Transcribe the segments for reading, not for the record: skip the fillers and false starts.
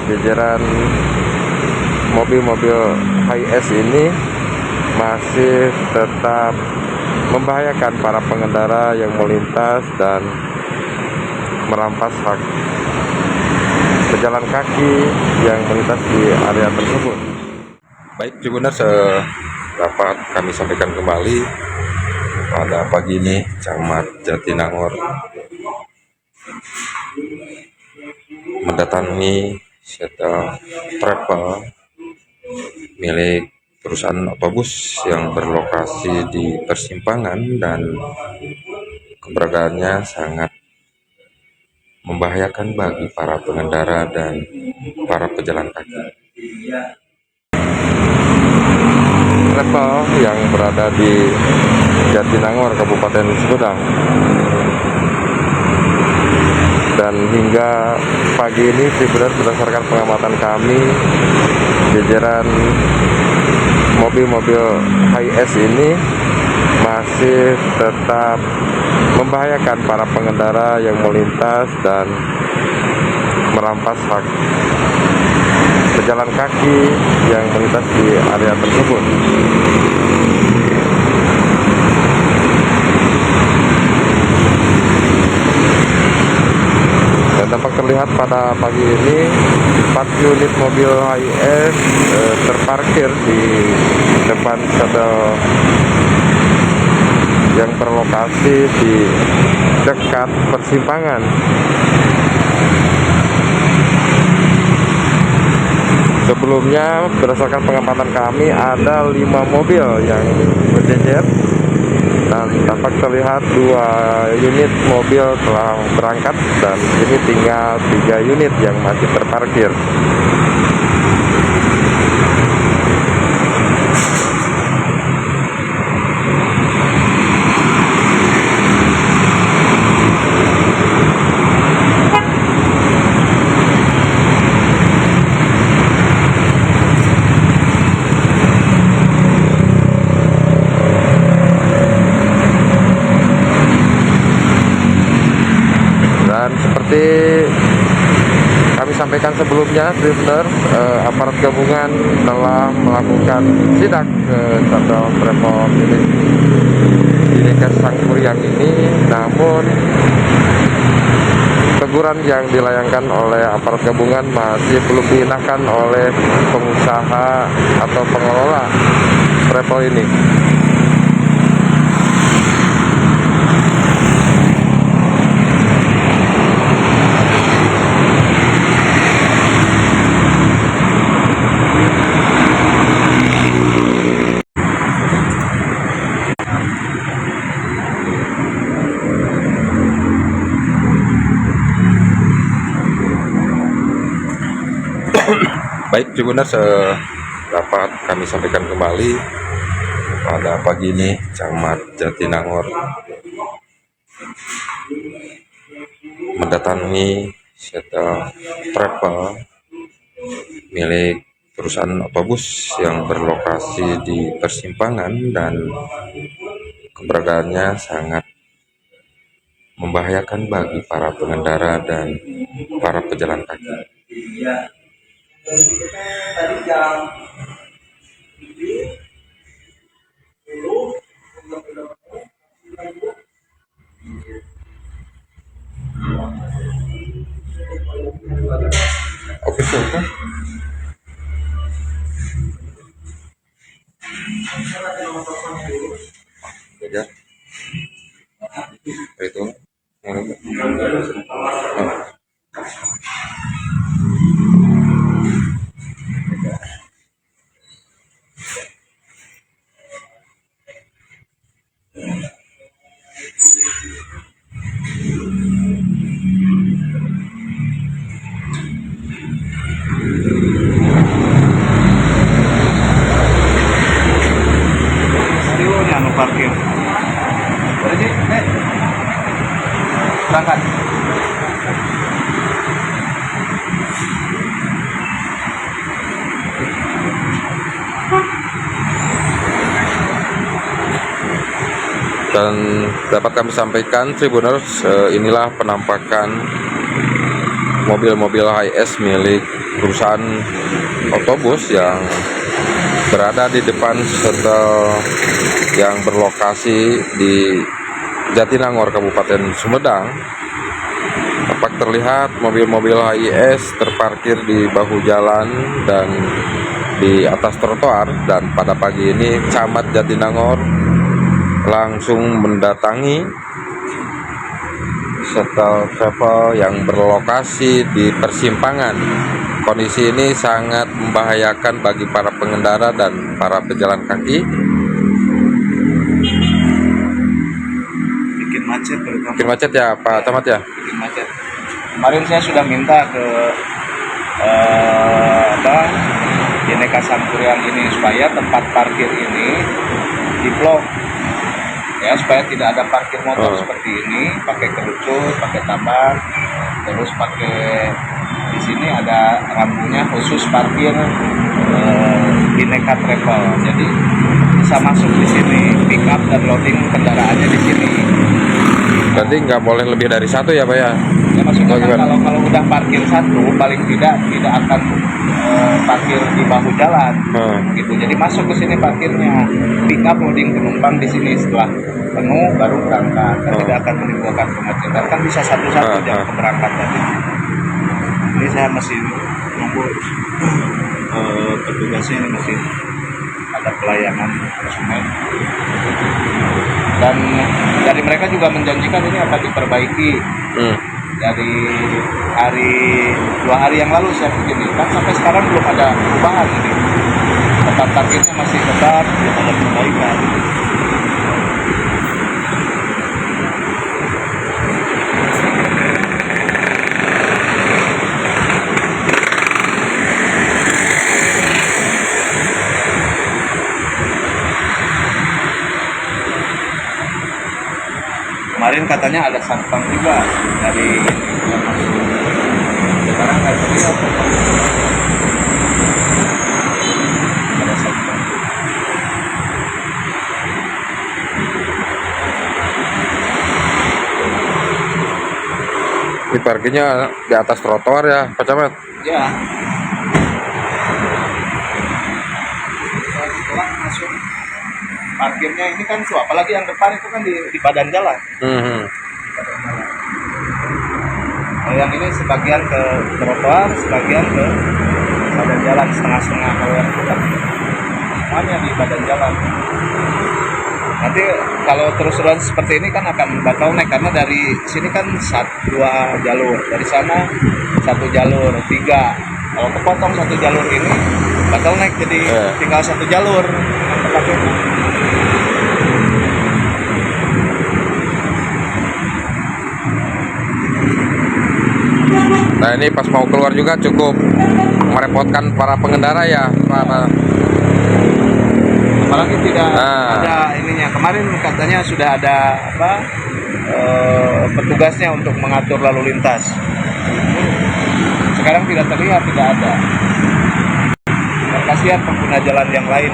jajaran mobil-mobil HiAce ini masih tetap membahayakan para pengendara yang melintas dan merampas hak pejalan kaki yang melintas di area tersebut. Baik, Tribuners, dapat kami sampaikan kembali pada pagi ini Camat Jatinangor mendatangi shuttle travel milik perusahaan otobus yang berlokasi di persimpangan dan keberadaannya sangat membahayakan bagi para pengendara dan para pejalan kaki. Travel yang berada di Jatinangor, Kabupaten Sumedang, dan hingga pagi ini sebenarnya berdasarkan pengamatan kami, jajaran mobil-mobil HiAce ini masih tetap membahayakan para pengendara yang melintas dan merampas hak pejalan kaki yang melintas di area tersebut. Dan dapat terlihat pada pagi ini 4 unit mobil HiAce terparkir di depan shuttle yang berlokasi di dekat persimpangan. Sebelumnya berdasarkan pengamatan kami ada 5 mobil yang berjejer dan dapat terlihat 2 unit mobil telah berangkat dan ini tinggal 3 unit yang masih terparkir. Dan seperti kami sampaikan sebelumnya, Tribuners, aparat gabungan telah melakukan sidak ke shuttle travel milik Dinkes Sangkuriang ini, namun teguran yang dilayangkan oleh aparat gabungan masih belum diindahkan oleh pengusaha atau pengelola travel ini. Baik, Tribuners, dapat kami sampaikan kembali pada pagi ini Camat Jatinangor mendatangi shuttle travel milik perusahaan otobus yang berlokasi di persimpangan dan keberadaannya sangat membahayakan bagi para pengendara dan para pejalan kaki. Tadi jam 10. Oke, siapa? Ya, itu. Parkir. Berangkat. Dan dapat kami sampaikan, Tribuners, inilah penampakan mobil-mobil HiAce milik perusahaan otobus yang berada di depan shuttle yang berlokasi di Jatinangor, Kabupaten Sumedang. Tampak terlihat mobil-mobil HiAce terparkir di bahu jalan dan di atas trotoar, dan pada pagi ini Camat Jatinangor langsung mendatangi shuttle travel yang berlokasi di persimpangan. Kondisi ini sangat membahayakan bagi para pengendara dan para pejalan kaki. Bikin macet terutama. Bikin macet ya Pak Camat ya? Bikin macet. Kemarin saya sudah minta ke Jeneka Sampurian ini supaya tempat parkir ini diblok, ya, supaya tidak ada parkir motor seperti ini, pakai kerucut, pakai tabak, terus pakai di sini ada rambunya khusus parkir Bineka Travel. Jadi bisa masuk di sini, pick up dan loading kendaraannya di sini. Berarti nggak boleh lebih dari satu ya Pak ya? Ya maksudnya kan kalau udah parkir satu, paling tidak akan parkir di bahu jalan, gitu. Jadi masuk ke sini parkirnya, pick up loading penumpang di sini, setelah penuh baru berangkat. Kan tidak akan menimbulkan kemacetan, kan bisa satu-satu jam keberangkatan. Ini saya masih nunggu petugasnya, ini masih ada pelayanan konsumen. Dan dari mereka juga menjanjikan ini akan diperbaiki. Dari dua hari yang lalu saya begini, kan sampai sekarang belum ada perubahan ini. Tempat parkirnya masih tetap, belum ada perbaikan. Kemarin katanya ada satpam juga dari yang masuk. Sekarang nggak terlihat. Ada satpam. Ini parkirnya di atas trotoar ya Pak Camat? Ya. Setelah masuk parkirnya ini kan tuh, apalagi yang depan itu kan di badan jalan. Kalau yang ini sebagian ke trotoar, sebagian ke badan jalan, setengah-setengah. Kalau yang depan semuanya di badan jalan. Nanti kalau terus-terusan seperti ini kan akan bottleneck, karena dari sini kan dua jalur, dari sana satu jalur, 3. Kalau kepotong satu jalur ini bottleneck, jadi tinggal satu jalur. Nah ini pas mau keluar juga cukup merepotkan para pengendara ya Pak. Apalagi tidak ada ininya. Kemarin katanya sudah ada petugasnya untuk mengatur lalu lintas. Sekarang tidak terlihat, tidak ada. Dan kasihan pengguna jalan yang lain.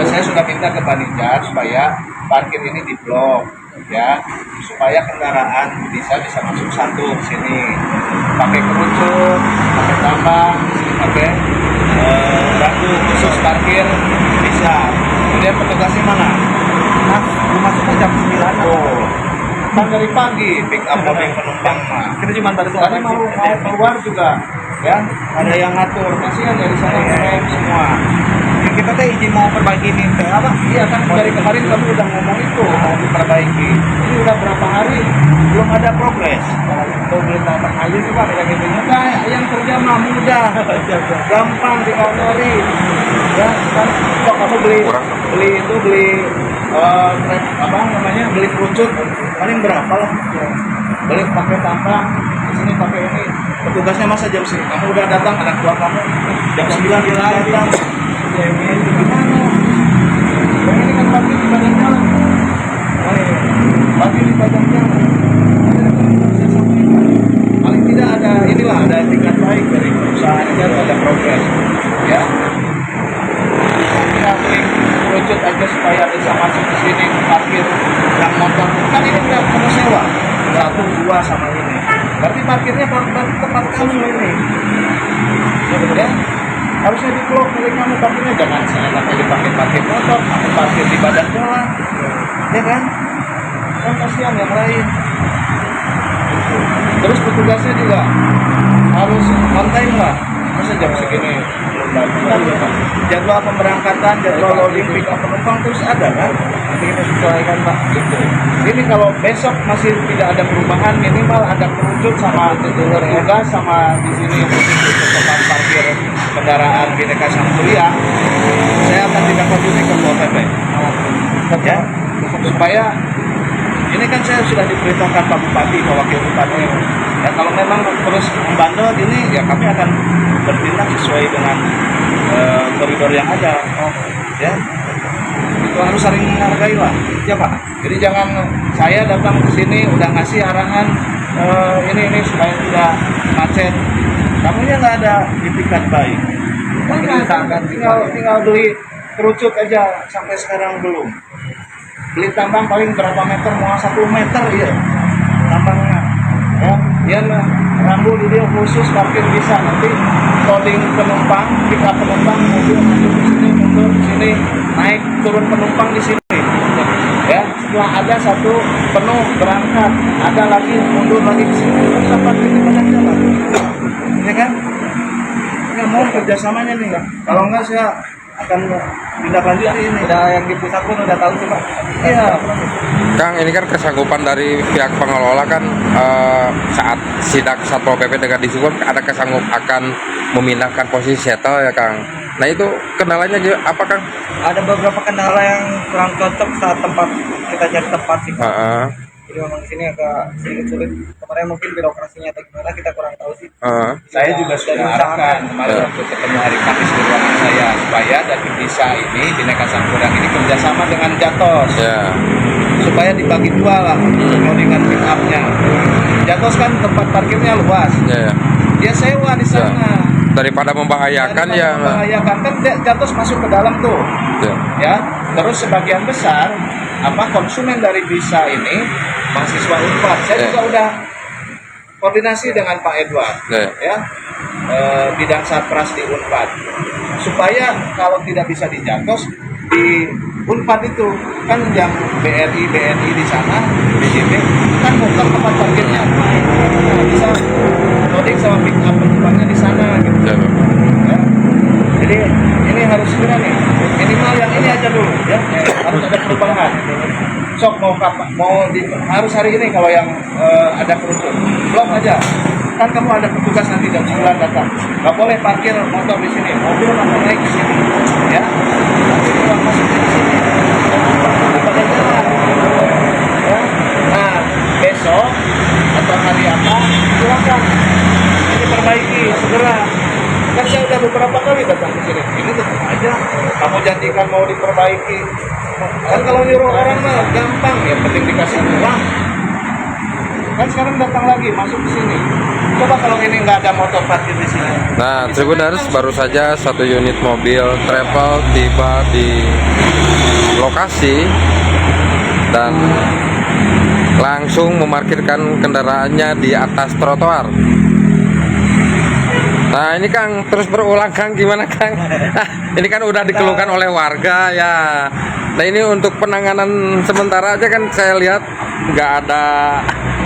Saya sudah minta ke Panijar supaya parkir ini diblok, ya, supaya kendaraan bisa masuk satu ke sini, pakai kerucut, pakai tambang, pakai batu khusus parkir bisa. Kemudian petugasnya mana? Nah, masuknya jam 9. Kan dari pagi pick up loading penumpang mah. Kita cuma tadi mau keluar juga, ya, ada yang ngatur. Kasihan dari sana rem semua. Kita katanya izin mau perbaiki ini apa? Iya kan dari kemarin kamu udah ngomong itu mau diperbaiki. Ini udah berapa hari belum ada progres. Kalau belum tambah aja sih Pak, kayak gitu. Nah, yang kerja mah mudah, gampang tinggal nyari. Ya kan kok kamu beli apa namanya beli kerucut paling berapa lah? Beli pakai tambang, di sini pakai ini. Petugasnya masa jam sini? Kamu udah datang anak tua kamu jam 9 dia datang. Ya ini gimana? Yang ini kan parkir di badan jalan. Oh iya, parkir di badan jalan. Paling tidak ada inilah ada tingkat baik dari perusahaan ini harus ada progres ya. Kita beli kerucut aja supaya bisa masuk ke sini parkir yang motor kan ini udah kamu sewa 1, 2 sama ini berarti parkirnya tempat kamu ini ya harusnya di blok milik kamu parkirnya jangan seenaknya dipakai parkir motor kamu parkir di badan jalan ya kan kasihan yang lain. Terus petugasnya juga harus on time lah. Masa jam segini belum datang kan? Jadwal pemberangkatan, jadwal loading pick up penumpang terus ada kan? Nanti kita sesuaikan Pak. Gitu. Ini kalau besok masih tidak ada perubahan, minimal ada kerucut sama petugas sama di sini untuk tempat parkir kendaraan Bhinneka Sampurna, saya akan tidak lanjuti ke Pol PP. Ya, supaya ini kan saya sudah diperintahkan Pak Bupati, Pak Wakil Bupati. Ya kalau memang terus membandel ini, ya kami akan bertindak sesuai dengan koridor yang ada. Ya, itu harus saling menghargai lah. Ya Pak. Jadi jangan saya datang ke sini udah ngasih arahan ini supaya tidak macet. Kamunya nggak ada itikat baik. Tinggal beli kerucut aja sampai sekarang belum. Beli tambang paling berapa meter, mau 1 meter ya tambangnya ya dia rambu dia khusus parkir bisa nanti loading penumpang, pick up penumpang, mobil masuk ke sini, mundur ke sini, naik turun penumpang di sini ya. Setelah ada satu penuh berangkat, ada lagi mundur lagi ke sini, bisa parkir di badan jalan ya kan. Nggak mau kerjasamanya nih nggak, kalau nggak saya akan tindak lanjut ini. Udah yang di pusat pun udah tahu sih Pak. Iya. Kang, ini kan kesanggupan dari pihak pengelola kan saat sidak Satpol PP dengan Dishub ada kesanggup akan memindahkan posisi shuttle ya Kang. Nah itu kendalanya apa Kang? Ada beberapa kendala yang kurang cocok saat tempat kita cari tempat sih Pak. Jadi memang sini agak sedikit sulit. Kemarin mungkin birokrasinya atau gimana kita kurang tahu sih. Saya juga sudah arahkan kemarin waktu ketemu hari Kamis di ruangan saya supaya dari bisa ini Bhinneka Sampurna ini kerjasama dengan Jatos supaya dibagi dua lah loadingan pick up-nya. Jatos kan tempat parkirnya luas, dia sewa di sana. Daripada membahayakan membahayakan kan Jatos masuk ke dalam tuh ya. Terus sebagian besar konsumen dari bisa ini mahasiswa Unpad. Saya juga udah koordinasi dengan Pak Edward ya bidang satpras di Unpad supaya kalau tidak bisa di Jatos di Unpad itu kan yang BNI di sana di sini kan muter tempat parkirnya, bisa loading sama pick up penumpangnya di sana gitu ya. Jadi ini harus segera nih, minimal yang ini aja dulu ya, harus ada perubahan. Sok harus hari ini kalau yang ada kerucut blok aja kan, kamu ada petugas nanti jam 9 datang, nggak boleh parkir motor di sini, mobil akan naik di sini ya, nanti uang masuk di sini pada jalan ya. Nah besok atau hari apa silakan ini perbaiki segera. Kan saya udah beberapa kali datang ke sini, ini tetap aja kamu janjikan mau diperbaiki. Kan kalau nyuruh orang mah gampang, ya penting dikasih uang. Kan sekarang datang lagi masuk ke sini. Coba kalau ini nggak ada motor parkir di sini. Nah, Tribuners, baru saja 1 unit mobil travel tiba di lokasi dan langsung memarkirkan kendaraannya di atas trotoar. Nah ini Kang terus berulang Kang, gimana Kang? Ini kan udah dikeluhkan oleh warga ya. Nah ini untuk penanganan sementara aja kan saya lihat nggak ada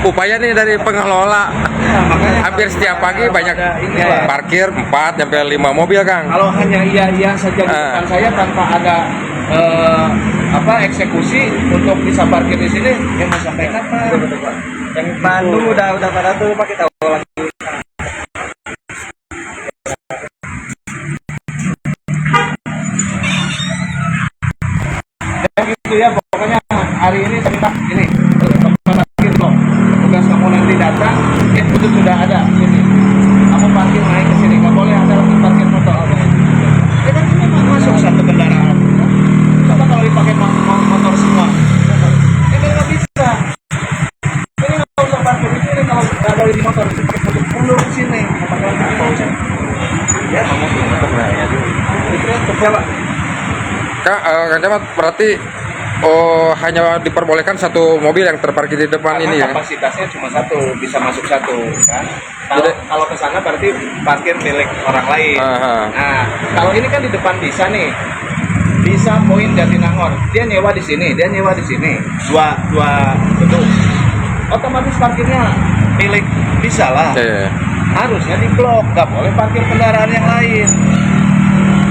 upaya nih dari pengelola. Makanya Hampir setiap pagi banyak inilah. parkir 4 sampai 5 mobil, Kang. Kalau hanya iya saja di depan saya tanpa ada eksekusi untuk bisa parkir di sini, yang mau sampai kapan? Yang Bandung udah pada tuh Pak, kita lagi. Ya gitu ya, pokoknya hari ini saya minta ini parkir loh. Tugas kamu nanti datang, itu sudah ada sini. Kamu parkir naik ke sini, nggak boleh ada lagi parkir motor. Ya kan ini masuk satu kendaraan. Coba kalau dipakai motor semua, ya kan nggak bisa. Ini nggak usah parkir di sini kalau nggak ada di motor. Perlu di sini, apakah nggak usah? Ya, kamu Coba Kak, Kang Camat, berarti hanya diperbolehkan satu mobil yang terparkir di depan ini ya? kapasitasnya cuma satu, bisa masuk satu kan. Jadi- Kalau ke sana berarti parkir milik orang lain. Aha. Nah, kalau ini kan di depan bisa nih. Bisa poin Jatinangor. Dia nyewa di sini, dia nyewa di sini. Dua gedung. Otomatis parkirnya milik bisa lah. Iya. Harusnya diblok, nggak boleh parkir kendaraan yang lain.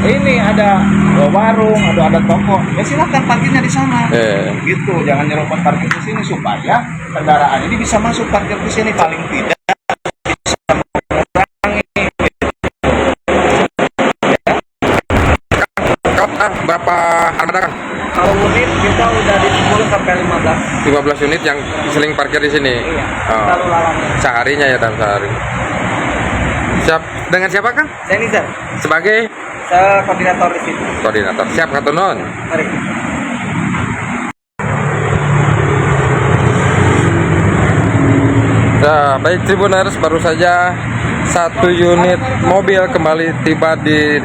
Ini ada warung, ada toko, ya silakan parkirnya di sana. Gitu, jangan nyerobot parkir di sini supaya kendaraan ini bisa masuk parkir di sini paling tidak bisa mengurangi. Berapa ada, Kang? kalau unit kita udah di 10 sampai 15. 15 unit yang seling parkir di sini. Iya. Oh. Lalu lalang. Seharinya ya, dalam sehari. Siap. Dengan siapa, Kang? Saya Nizar, Sebagai saya koordinator di sini. koordinator. Siap, Katunon. Mari. Nah, baik Tribuners, baru saja satu unit mobil kembali tiba di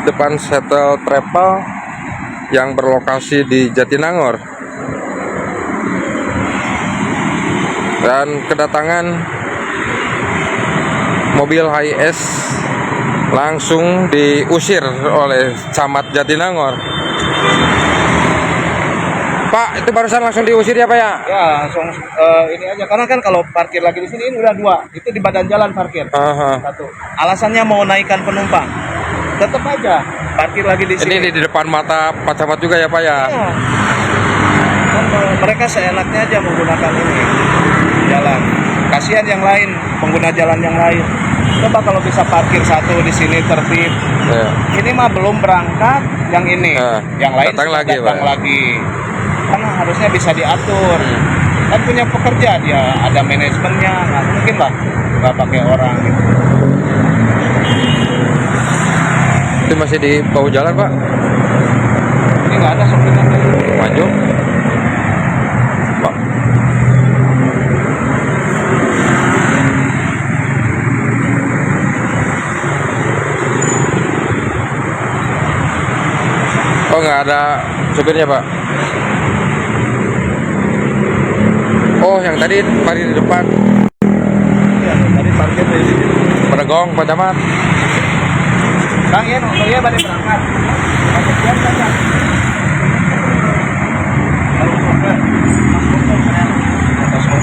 depan Shuttle Travel yang berlokasi di Jatinangor. Dan kedatangan mobil HIS langsung diusir oleh Camat Jatinangor. Pak, itu barusan langsung diusir ya, Pak ya? Ya, langsung ini aja karena kan kalau parkir lagi di sini ini udah dua, itu di badan jalan parkir. Aha. Satu. Alasannya mau naikkan penumpang. Tetap aja parkir lagi di sini. Ini di depan mata Pak Camat juga ya, Pak ya? Ya. Kan mereka seenaknya aja menggunakan ini jalan. Kasihan yang lain, pengguna jalan yang lain. Coba kalau bisa parkir satu di sini tertib. Ya. Ini mah belum berangkat, yang ini, yang lain datang sudah lagi, datang Pak. lagi. Karena harusnya bisa diatur. Kan punya pekerja dia, ada manajemennya, nggak mungkin lah nggak pakai orang. Gitu. Itu masih di bahu jalan, Pak? Ini nggak ada sopirnya. Maju. Pak. Oh, nggak ada supirnya, Pak? Oh, yang tadi parkir di depan. Ya, tadi parkir di sini. Penegong, Pak Camat. Bang, ya, motornya balik berangkat. Masuk jam saja.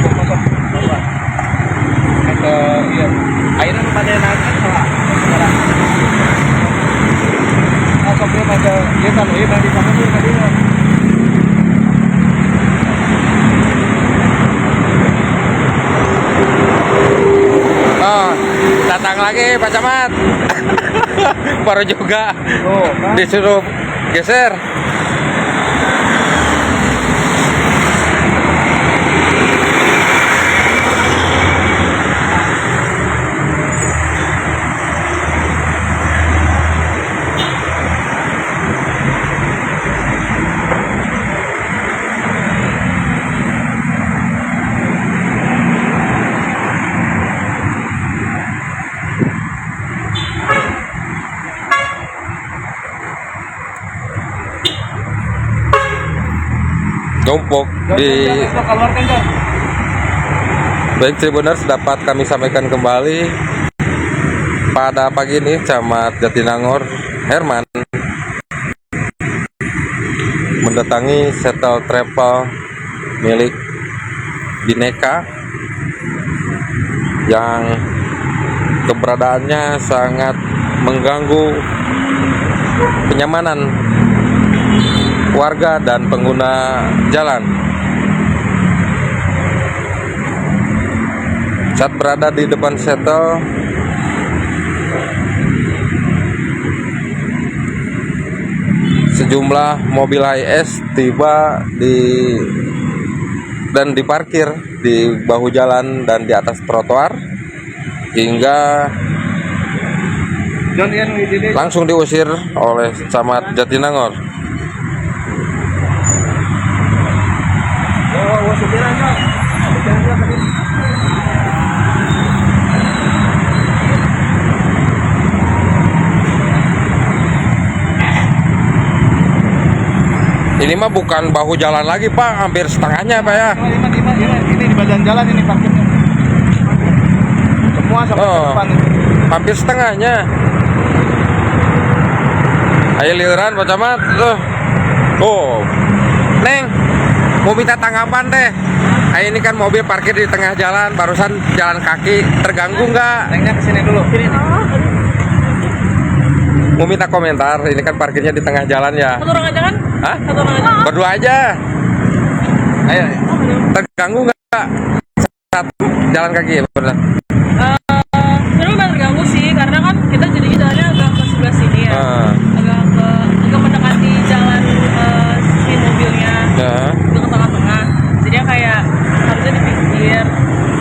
Masuk. Iya. Akhirnya pada naikkan salah. Masuk dia pada dia kan dia di sana tuh tadi. Oh, datang lagi Pak Camat. Baru juga Oh, kan? disuruh geser. Numpuk di keluarkan kan? baik Tribuners, dapat kami sampaikan kembali pada pagi ini Camat Jatinangor Herman mendatangi shuttle travel milik Bineka yang keberadaannya sangat mengganggu kenyamanan warga dan pengguna jalan. Saat berada di depan shuttle, sejumlah mobil HS tiba dan diparkir di bahu jalan dan di atas trotoar hingga langsung diusir oleh Camat Jatinangor. Ini mah bukan bahu jalan lagi Pak, hampir setengahnya Pak ya. Ini di badan jalan ini parkirnya. Semua sampai ke depan itu. Hampir setengahnya. Ayo liuran Pak Camat tuh. Oh, Neng, mau minta tanggapan deh. Ayo ini kan mobil parkir di tengah jalan, barusan jalan kaki, terganggu nggak? Nengnya kesini dulu. Mau minta komentar, ini kan parkirnya di tengah jalan ya. Satu orang aja kan? Hah? Satu orang aja. Berdua aja. Ayo, terganggu nggak saat jalan kaki? Bener. Sebenarnya nggak terganggu sih, karena kan kita jadinya jalannya agak ke sebelah sini ya, agak mendekati jalan si mobilnya, ke tengah-tengah. Jadi kayak harusnya di pinggir.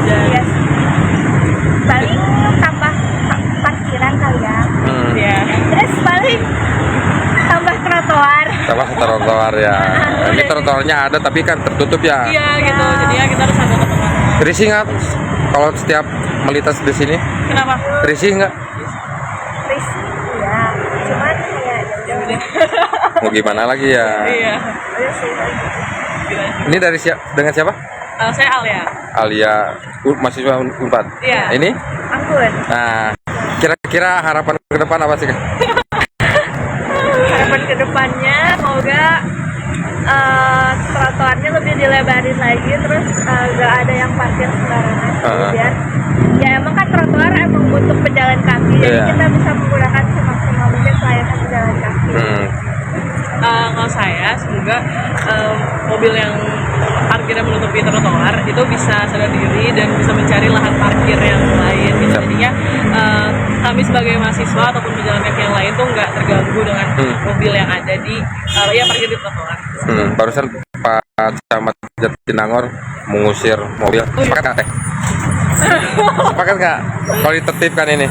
Dan Iya sih. Paling tambah parkiran kali ya. ya, Terus paling tambah trotoar. Sama trotoar ya. Ini trotoarnya ada tapi kan tertutup ya. iya gitu. Jadinya kita harus agak ke tengah. Risih nggak kalau setiap melintas di sini? Kenapa? Risih nggak? Risih ya. Cuman kayak Ya udah. Mau gimana lagi ya? Iya. udah sih. Gila. Ini dari dengan siapa? Saya Alia. Alia, mahasiswa Unpad. Iya. Ini? Anggun. Nah, kira-kira harapan ke depan apa sih? Kak? Harapan kedepannya semoga trotoarnya lebih dilebarin lagi, terus gak ada yang parkir sembarangan. Kemudian ya emang kan trotoar emang untuk pejalan kaki, jadi Iya. kita bisa menggunakan semaksimal mungkin pelayanan pejalan kaki. Kalau saya semoga mobil yang parkirnya menutupi trotoar itu bisa sadar diri dan bisa mencari lahan parkir yang lain gitu. Jadinya kami sebagai mahasiswa ataupun pejalan kaki yang lain tuh nggak terganggu dengan mobil yang ada di ya parkir di trotoar. Barusan Pak Camat Jatinangor mengusir mobil. Sepakat nggak Teh? Sepakat nggak kalau ditertibkan ini?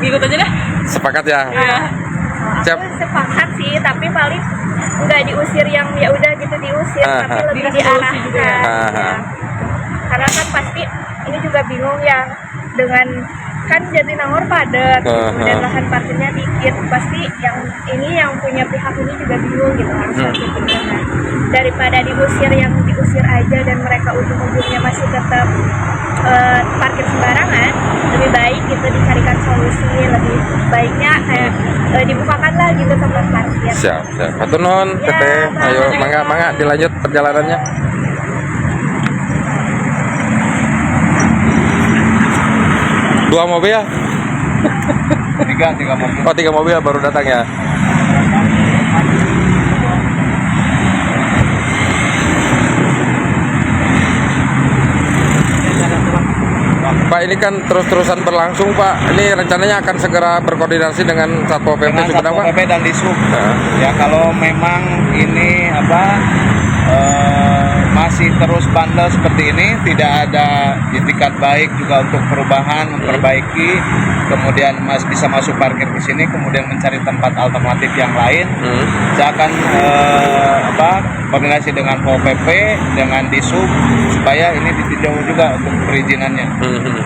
Ikut aja deh. Sepakat ya? Iya. Siap. Aku sepakat sih, tapi paling nggak diusir yang ya udah gitu diusir, tapi lebih Dikasih solusi juga ya. diarahkan. Ya. Karena kan pasti ini juga bingung ya dengan kan Jatinangor padat gitu, dan lahan parkirnya dikit, pasti yang punya pihak ini juga bingung gitu harus satu gimana. Daripada diusir aja dan mereka ujung-ujungnya masih tetap parkir sembarangan, lebih baik gitu dicarikan solusi, lebih baiknya kayak dibukakanlah gitu tempat parkir. Siap. Hatur nuhun Ya, Teteh. Ayo Bang. mangga dilanjut perjalanannya. Dua mobil? Tiga mobil. Oh, 3 mobil baru datang ya? Pak, ini kan terus-terusan berlangsung Pak. Ini rencananya akan segera berkoordinasi dengan Satpol PP Dengan Sumedang Satpol Pak? PP dan Dishub. Nah. Ya kalau memang ini masih terus bandel seperti ini, tidak ada itikat baik juga untuk perubahan, memperbaiki, kemudian bisa masuk parkir di sini, kemudian mencari tempat alternatif yang lain. Saya akan koordinasi dengan Pol PP, dengan Dishub supaya ini ditinjau juga untuk perizinannya.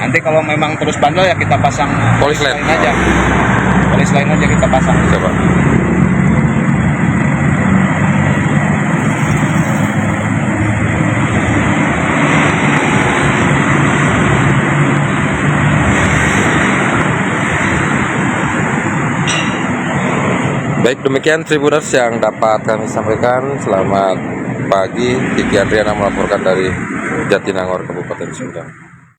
Nanti kalau memang terus bandel ya kita pasang Polis lain aja. Polis lain aja kita pasang. Coba. Baik, demikian Tribuners yang dapat kami sampaikan. Selamat pagi. Kiki Adriana melaporkan dari Jatinangor, Kabupaten Sumedang.